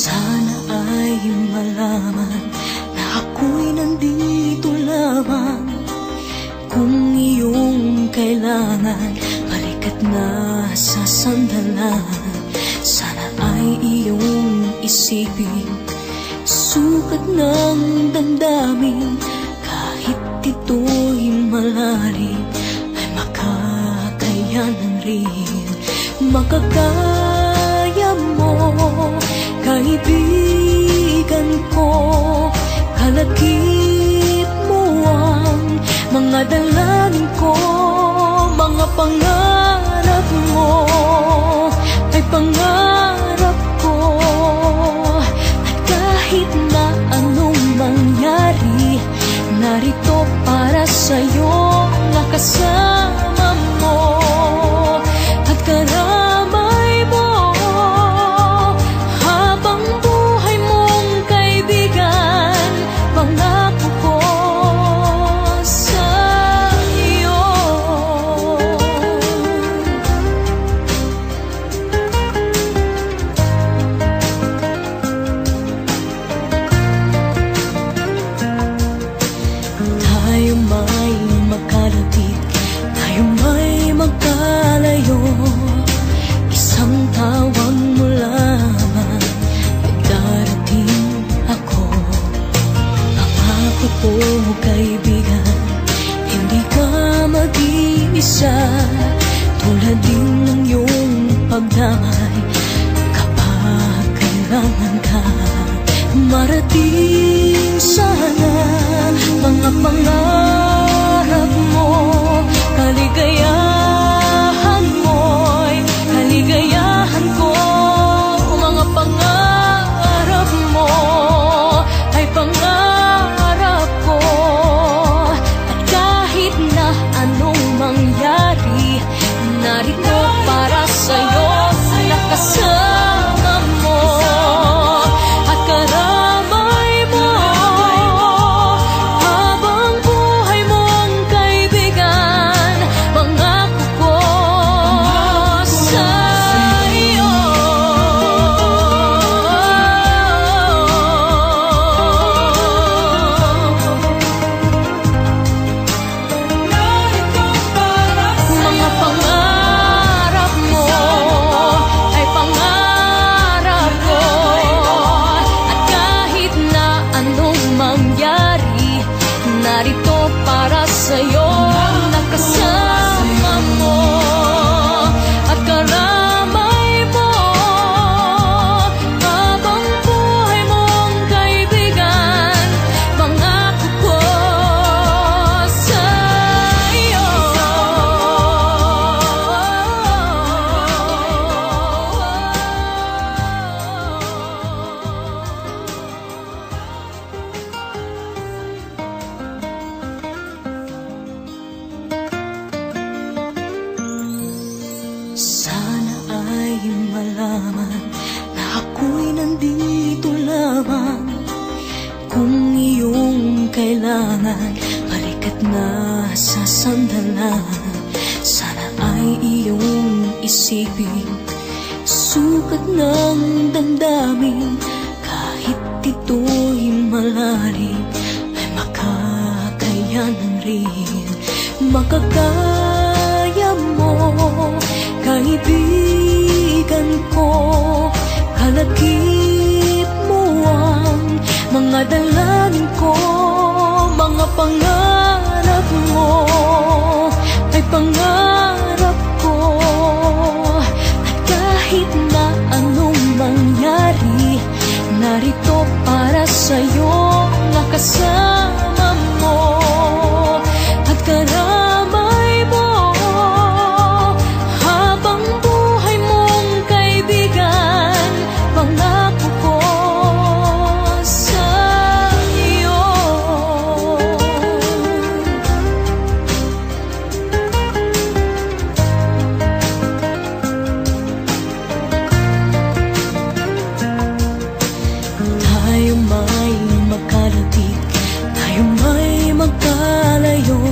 Sana ay malaman na ako'y nandito lamang. Kung iyong kailangan, balikat na sa sandalan. Sana ay iyong isipin, sukat ng damdamin. Kahit ito'y malalim, ay makakayanan rin. Makakaya mo, kaibigan ko. Kalakip mo ang mga dalangin ko. Mga pangarap mo ay pangarap ko. At kahit na anong mangyari, narito para sa'yo, nakasama mo at karamay mo. Habang buhay mong kaibigan, pangako ko sa'yo. Tayo may magkalapit, tayo may magkalayo. Isang tawag mo lamang ay darating ako. Pangako ko, kaibigan, hindi ka mag-iisa. Tulad din ng iyong pagdamay kapag kailangan ka. Marating sana mga pangarap mo. Kaligayahan mo'y kaligayahan ko. Mga pangarap mo ay pangarap ko. At kahit na anong mangyari, narito para sa'yo, nakasama mo at karamay mo. Habang buhay mong kaibigan, pangako ko sa'yo. Mga pangarap mo ay pangarap ko. At kahit na anong mangyari, narito para sa'yo, nakasama mo at karamay mo. Habang buhay mong kaibigan, pangako ko sa'yo. Sana ay malaman na ako'y nandito lamang. Kung iyong kailangan, balikat na sa sandalan. Sana ay iyong isipin, sukat ng damdamin. Kahit ito'y malalim, ay makakayanan rin. Makakaya mo, kaibigan ko. Kalakip mo ang mga dalangin ko. Mga pangarap mo ay pangarap ko. At kahit na anong mangyari, narito para sa'yo, nakasama mo at karamay mo. Habang buhay mong kaibigan, pangako ko sa'yo. Tayo may magkalapit, tayo may magkalayo.